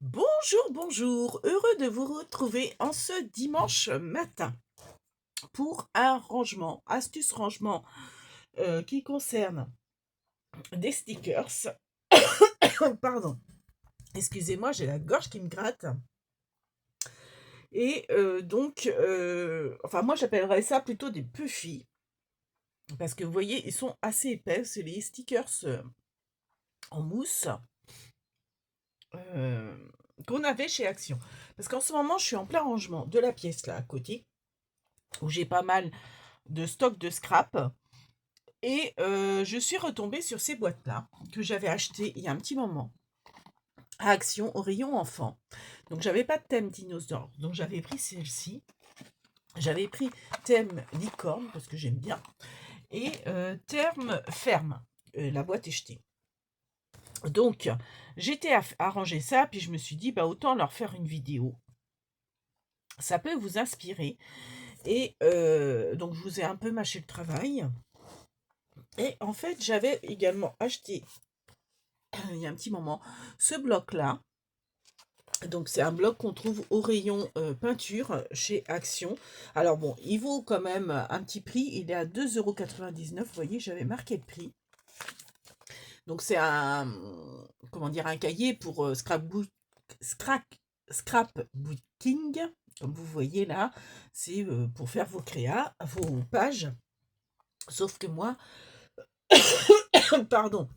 Bonjour, bonjour, heureux de vous retrouver en ce dimanche matin pour un rangement, astuce rangement qui concerne des stickers. Pardon, excusez-moi, j'ai la gorge qui me gratte. Et enfin moi j'appellerais ça plutôt des puffy, parce que vous voyez, ils sont assez épais, c'est les stickers en mousse euh, qu'on avait chez Action. Parce qu'en ce moment, je suis en plein rangement de la pièce là à côté, où j'ai pas mal de stock de scrap. Et je suis retombée sur ces boîtes-là que j'avais achetées il y a un petit moment à Action au rayon enfant. Donc j'avais pas de thème dinosaure, donc j'avais pris celle-ci. J'avais pris thème licorne parce que j'aime bien et thème ferme. La boîte est jetée. Donc j'étais à ranger ça, puis je me suis dit bah autant leur faire une vidéo. Ça peut vous inspirer. Et donc je vous ai un peu mâché le travail. Et en fait, j'avais également acheté il y a un petit moment ce bloc-là. Donc c'est un bloc qu'on trouve au rayon peinture chez Action. Alors bon, il vaut quand même un petit prix. Il est à 2,99 €. Vous voyez, j'avais marqué le prix. Donc c'est un, comment dire, un cahier pour scrapbooking. Comme vous voyez là, c'est pour faire vos créas, vos pages. Sauf que moi, pardon,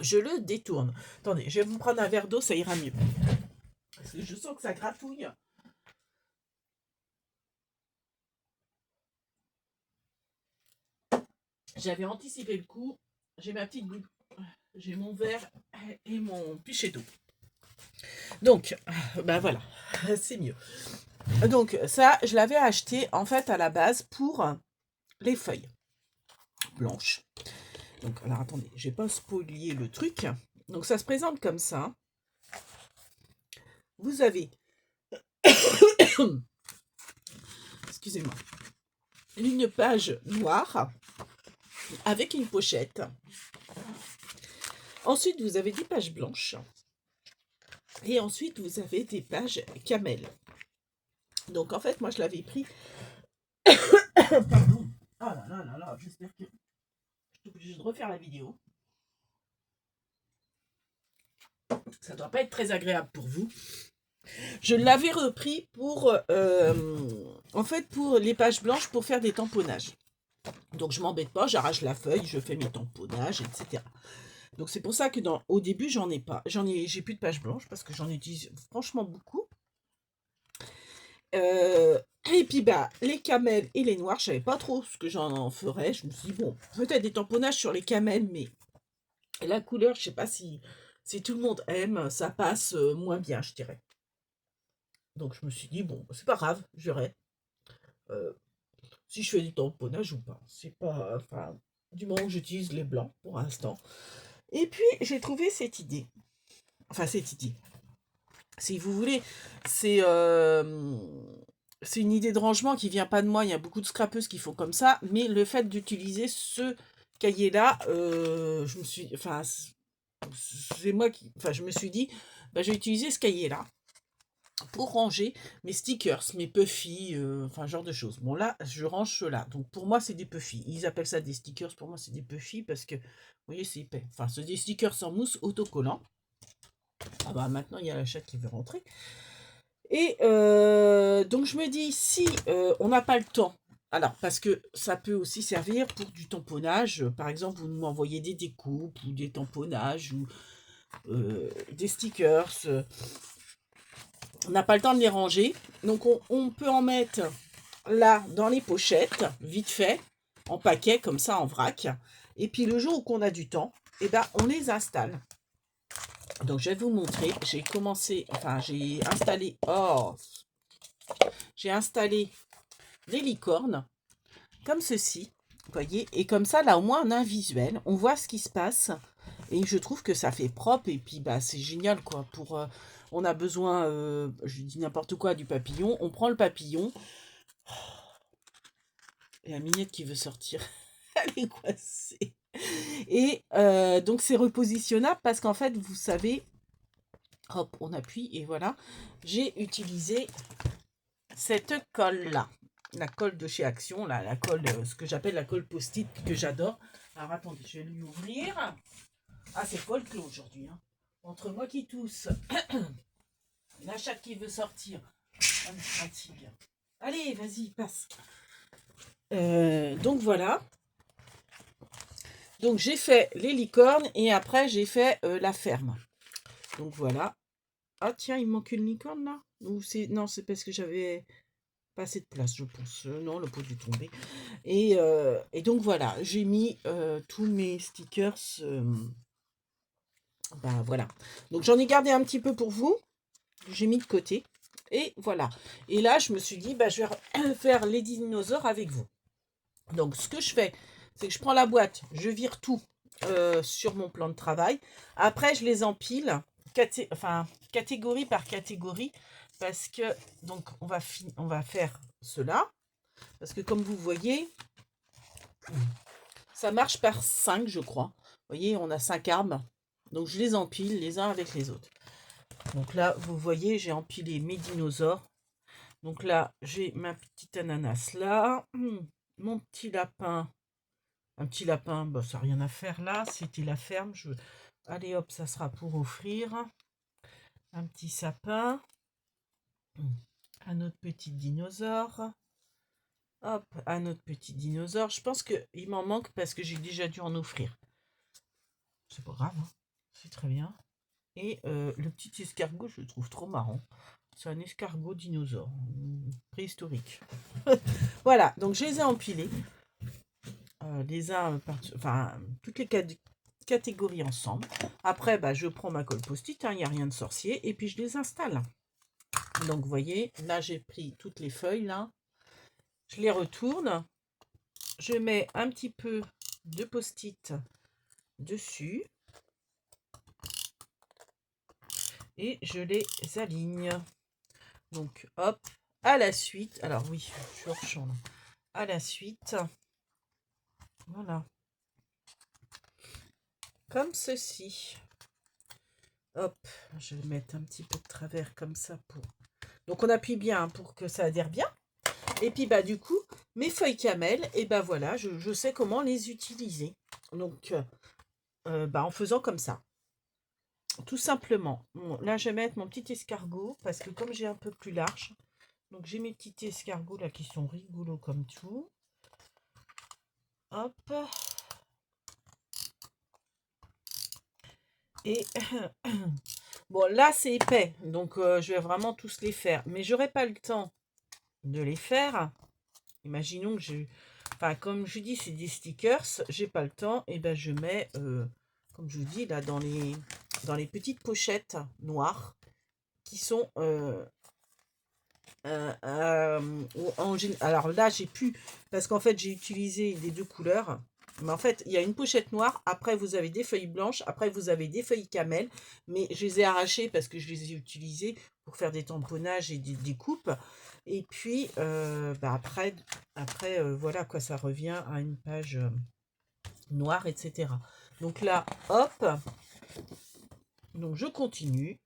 je le détourne. Attendez, je vais vous prendre un verre d'eau, ça ira mieux. Parce que je sens que ça gratouille. J'avais anticipé le coup. J'ai ma petite boucle. J'ai mon verre et mon pichet d'eau. Donc, ben voilà, c'est mieux. Donc ça, je l'avais acheté en fait à la base pour les feuilles blanches. Donc, alors attendez, je vais pas spolier le truc. Donc ça se présente comme ça. Vous avez, excusez-moi, une page noire avec une pochette. Ensuite, vous avez des pages blanches. Et ensuite, vous avez des pages camel. Donc en fait, moi je l'avais pris. Pardon. Oh là là là là, j'espère que je suis obligée de refaire la vidéo. Ça doit pas être très agréable pour vous. Je l'avais repris pour, en fait, pour les pages blanches pour faire des tamponnages. Donc je m'embête pas, j'arrache la feuille, je fais mes tamponnages, etc. Donc c'est pour ça que au début j'en ai pas, j'ai plus de pages blanches parce que j'en utilise franchement beaucoup. Et puis bah les camels et les noirs, je savais pas trop ce que j'en ferais. Je me suis dit bon, peut-être des tamponnages sur les camels, mais la couleur, je sais pas si tout le monde aime, ça passe moins bien, je dirais. Donc je me suis dit bon, c'est pas grave, j'aurai. Euh, si je fais du tamponnage ou pas, c'est pas, enfin, du moment que j'utilise les blancs pour l'instant. Et puis j'ai trouvé cette idée, enfin cette idée. Si vous voulez, c'est c'est une idée de rangement qui vient pas de moi. Il y a beaucoup de scrapeuses qui font comme ça, mais le fait d'utiliser ce cahier-là, je me suis, enfin, c'est moi qui, enfin, je me suis dit, bah, je vais utiliser ce cahier-là pour ranger mes stickers, mes puffy, enfin, genre de choses. Bon, là, je range ceux-là. Donc, pour moi, c'est des puffy. Ils appellent ça des stickers. Pour moi, c'est des puffy parce que, vous voyez, c'est épais. Enfin, c'est des stickers en mousse autocollants. Ah bah, maintenant, il y a la chatte qui veut rentrer. Et donc je me dis, si on n'a pas le temps, alors parce que ça peut aussi servir pour du tamponnage, par exemple, vous m'envoyez des découpes ou des tamponnages ou des stickers, on n'a pas le temps de les ranger, donc on peut en mettre là dans les pochettes, vite fait, en paquet comme ça, en vrac, et puis le jour où on a du temps, eh ben, on les installe. Donc je vais vous montrer, j'ai commencé, enfin j'ai installé, oh, j'ai installé des licornes, comme ceci, vous voyez, et comme ça, là, au moins, on a un visuel, on voit ce qui se passe, et je trouve que ça fait propre, et puis, bah, c'est génial, quoi, pour, on a besoin, je dis n'importe quoi, du papillon, on prend le papillon, et la mignette qui veut sortir, elle est coincée, et donc, c'est repositionnable, parce qu'en fait, vous savez, Hop, on appuie et voilà. J'ai utilisé cette colle-là. La colle de chez Action, là, la colle, ce que j'appelle la colle post-it que j'adore. Alors attendez, je vais lui ouvrir. Ah, c'est pas le clos aujourd'hui. Hein. Entre moi qui tousse, la chatte qui veut sortir, ça me fatigue. Allez, vas-y, passe. Donc voilà. Donc j'ai fait les licornes et après j'ai fait la ferme. Donc voilà. Ah tiens, il me manque une licorne là. Ou c'est non, c'est parce que j'avais pas assez de place, je pense. Non, le pot dû tomber. Et donc voilà, j'ai mis tous mes stickers. Bah voilà. Donc j'en ai gardé un petit peu pour vous. J'ai mis de côté. Et voilà. Et là, je me suis dit, bah, je vais faire les dinosaures avec vous. Donc ce que je fais, c'est que je prends la boîte, je vire tout sur mon plan de travail. Après, je les empile, catégorie par catégorie, parce que donc on va faire cela, parce que comme vous voyez, ça marche par 5, je crois. Vous voyez, on a 5 arbres, donc je les empile les uns avec les autres. Donc là, vous voyez, j'ai empilé mes dinosaures. Donc là, j'ai ma petite ananas là, mon petit lapin. Un petit lapin, bah, ça n'a rien à faire là. C'était la ferme. Allez hop, ça sera pour offrir. Un petit sapin. Un autre petit dinosaure. Hop, un autre petit dinosaure. Je pense qu'il m'en manque parce que j'ai déjà dû en offrir. C'est pas grave, hein. C'est très bien. Et le petit escargot, je le trouve trop marrant. C'est un escargot dinosaure, préhistorique. Voilà, donc je les ai empilés. Les uns, enfin, toutes les catégories ensemble. Après, bah, je prends ma colle post-it, il n'y a rien de sorcier, et puis je les installe. Donc, vous voyez, là, j'ai pris toutes les feuilles, là. Je les retourne. Je mets un petit peu de post-it dessus. Et je les aligne. Donc, hop, à la suite. Alors, oui, je suis hors champ, là. À la suite. Voilà. Comme ceci. Hop, je vais mettre un petit peu de travers comme ça pour... Donc on appuie bien pour que ça adhère bien. Et puis bah du coup, mes feuilles camel, et bah voilà, je sais comment les utiliser. Donc bah, en faisant comme ça. Tout simplement. Bon, là je vais mettre mon petit escargot parce que comme j'ai un peu plus large, donc j'ai mes petits escargots là qui sont rigolos comme tout. Hop. Et bon là c'est épais, donc je vais vraiment tous les faire. Mais j'aurai pas le temps de les faire. Imaginons que enfin, comme je dis, c'est des stickers, j'ai pas le temps, et ben je mets, comme je vous dis, là, dans les petites pochettes noires qui sont alors là, j'ai pu, parce qu'en fait, j'ai utilisé les deux couleurs. Mais en fait, il y a une pochette noire, après vous avez des feuilles blanches, après vous avez des feuilles camel, mais je les ai arrachées parce que je les ai utilisées pour faire des tamponnages et des coupes. Et puis, bah après voilà quoi, ça revient à une page noire, etc. Donc là, hop, donc je continue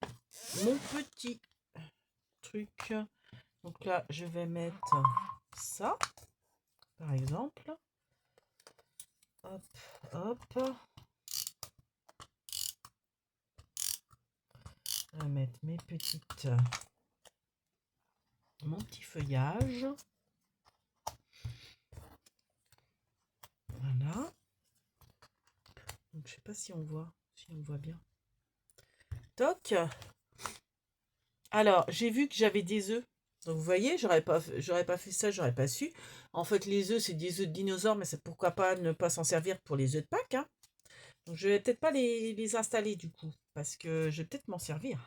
mon petit truc. Donc là, je vais mettre ça, par exemple. Hop, hop. Je vais mettre mes petites... mon petit feuillage. Voilà. Donc, je sais pas si on voit bien. Toc. Alors, j'ai vu que j'avais des œufs. Donc, vous voyez, j'aurais pas fait ça, j'aurais pas su. En fait, les œufs, c'est des œufs de dinosaures, mais c'est pourquoi pas ne pas s'en servir pour les œufs de Pâques, hein. Donc, je vais peut-être pas les installer du coup, parce que je vais peut-être m'en servir.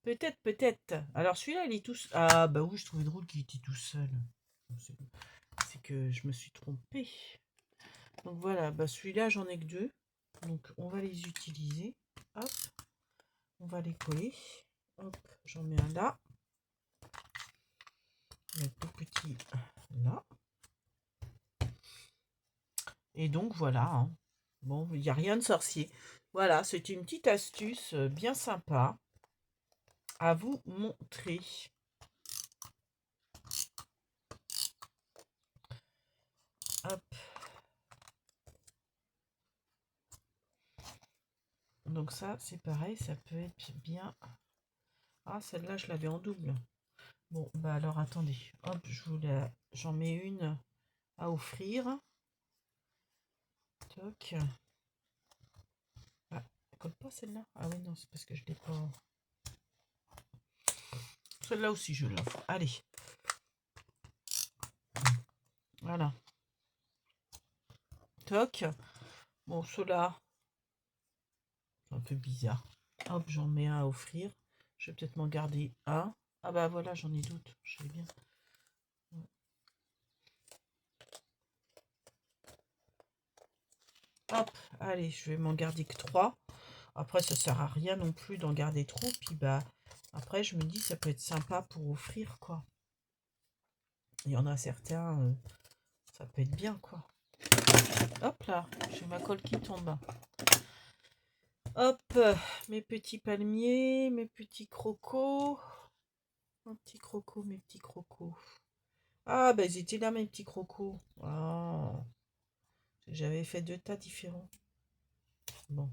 Peut-être, peut-être. Alors, celui-là, il est tout... Ah, bah oui, je trouvais drôle qu'il était tout seul. C'est que je me suis trompée. Donc, voilà, bah celui-là, j'en ai que deux. Donc, on va les utiliser. Hop, on va les coller. Hop, j'en mets un là. Le tout petit là. Et donc, voilà. Hein. Bon, il n'y a rien de sorcier. Voilà, c'était une petite astuce bien sympa. à vous montrer. Hop. Donc ça, c'est pareil, ça peut être bien. Ah, celle-là, je l'avais en double. Bon, bah alors attendez. Hop, j'en mets une à offrir. Toc. Ah, elle colle pas celle-là? Ah oui, non, c'est parce que je l'ai pas. Celle-là aussi, je l'offre. Allez. Voilà. Toc. Bon, ceux-là, c'est un peu bizarre. Hop, j'en mets un à offrir. Je vais peut-être m'en garder un. Ah bah voilà, j'en ai d'autres. Je sais bien. Hop, allez, je vais m'en garder que 3. Après, ça sert à rien non plus d'en garder trop. Puis bah, après, je me dis, ça peut être sympa pour offrir, quoi. Il y en a certains, ça peut être bien, quoi. Hop là, j'ai ma colle qui tombe. Hop, mes petits palmiers, mes petits crocos. Mes petits crocos, mes petits crocos. Ah, bah, ils étaient là, mes petits crocos. Ah, j'avais fait 2 tas différents. Bon,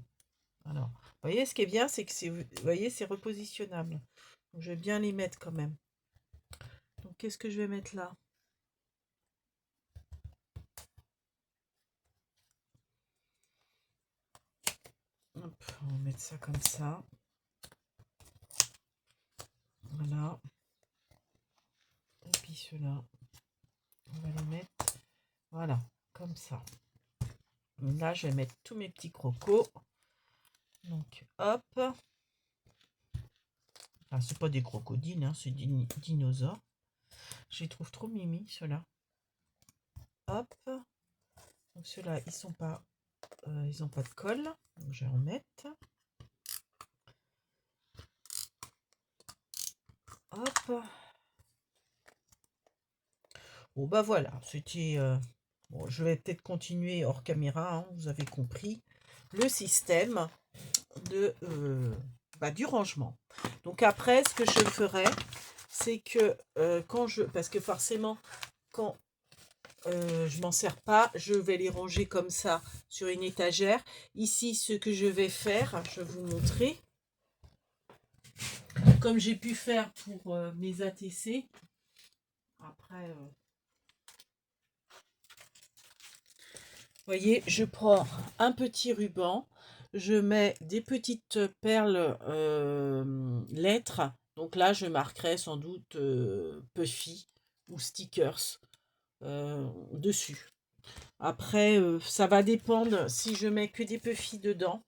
alors, vous voyez, ce qui est bien, c'est que vous voyez, c'est repositionnable. Donc, je vais bien les mettre quand même. Donc, qu'est-ce que je vais mettre là? Hop, on va mettre ça comme ça. Voilà. Et puis ceux-là, on va les mettre, voilà, comme ça. Là, je vais mettre tous mes petits crocos. Donc, hop. Enfin, c'est pas des crocodiles, hein, c'est des dinosaures. Je les trouve trop mimi, ceux-là. Hop. Donc, ceux-là, ils ont pas de colle. Donc, je vais en mettre. Hop. Bon, bah voilà, c'était... bon, je vais peut-être continuer hors caméra, hein, vous avez compris. Le système du rangement. Donc après, ce que je ferai, c'est que parce que forcément, quand je m'en sers pas, je vais les ranger comme ça sur une étagère. Ici, ce que je vais faire, je vais vous montrer, comme j'ai pu faire pour mes ATC. Après, vous voyez, je prends un petit ruban, je mets des petites perles lettres. Donc là, je marquerai sans doute Puffy ou stickers dessus. Après, ça va dépendre si je mets que des Puffy dedans.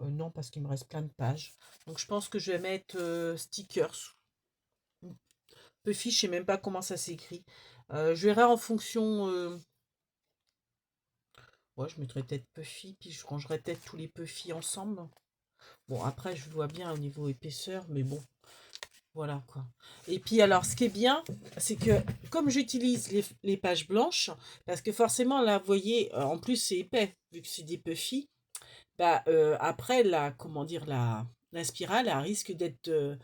Non, parce qu'il me reste plein de pages. Donc je pense que je vais mettre stickers. Puffy, je sais même pas comment ça s'écrit. Je verrai en fonction. Ouais, je mettrai peut-être Puffy, puis je rangerai peut-être tous les Puffy ensemble. Bon, après, je vois bien au niveau épaisseur, mais bon, voilà quoi. Et puis alors, ce qui est bien, c'est que comme j'utilise les pages blanches, parce que forcément, là, vous voyez, en plus, c'est épais, vu que c'est des Puffy, bah, après, comment dire, la spirale, elle risque d'être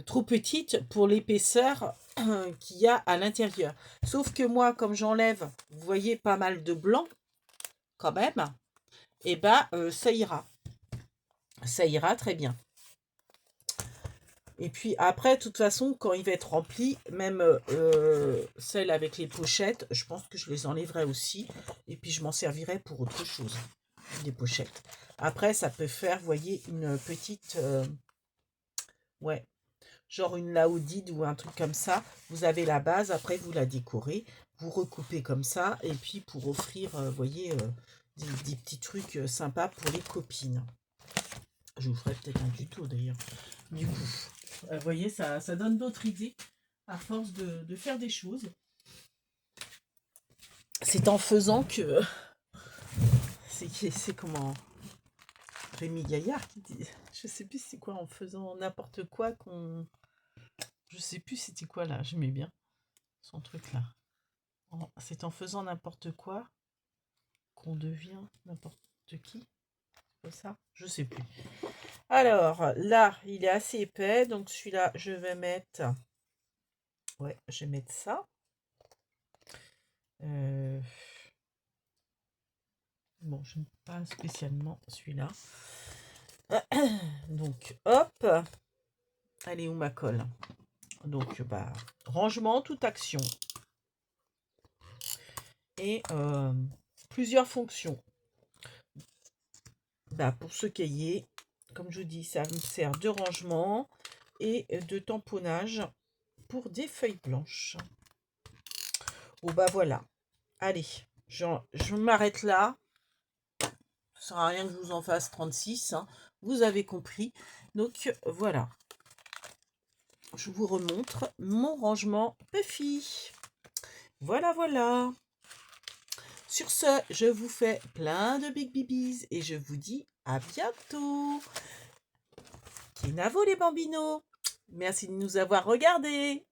trop petite pour l'épaisseur qu'il y a à l'intérieur. Sauf que moi, comme j'enlève, vous voyez, pas mal de blanc, quand même, et bah, ça ira. Ça ira très bien. Et puis après, de toute façon, quand il va être rempli, même celle avec les pochettes, je pense que je les enlèverai aussi. Et puis je m'en servirai pour autre chose, des pochettes. Après, ça peut faire, vous voyez, une petite... ouais, genre une laodide ou un truc comme ça. Vous avez la base, après vous la décorez, vous recoupez comme ça. Et puis pour offrir, vous voyez, des petits trucs sympas pour les copines. Je vous ferai peut-être un tuto d'ailleurs. Du coup, vous voyez, ça donne d'autres idées à force de faire des choses. C'est en faisant que... C'est comment Rémi Gaillard qui dit... Je sais plus c'est quoi, en faisant n'importe quoi qu'on... Je sais plus c'était quoi là, j'aimais bien son truc là. C'est en faisant n'importe quoi qu'on devient n'importe qui. C'est ça? Je sais plus. Alors, là, il est assez épais, donc celui-là, je vais mettre... Ouais, je vais mettre ça. Bon, je n'aime pas spécialement celui-là. Donc, hop. Elle est où ma colle? Donc, bah, rangement, toute action. Et plusieurs fonctions. Bah, pour ce cahier, comme je vous dis, ça me sert de rangement et de tamponnage pour des feuilles blanches. Bon, bah voilà. Allez, je m'arrête là. Ça sert à rien que je vous en fasse 36, hein. Vous avez compris. Donc, voilà. Je vous remontre mon rangement Puffy. Voilà, voilà. Sur ce, je vous fais plein de big bibis et je vous dis à bientôt. Kinavo les bambinos. Merci de nous avoir regardés.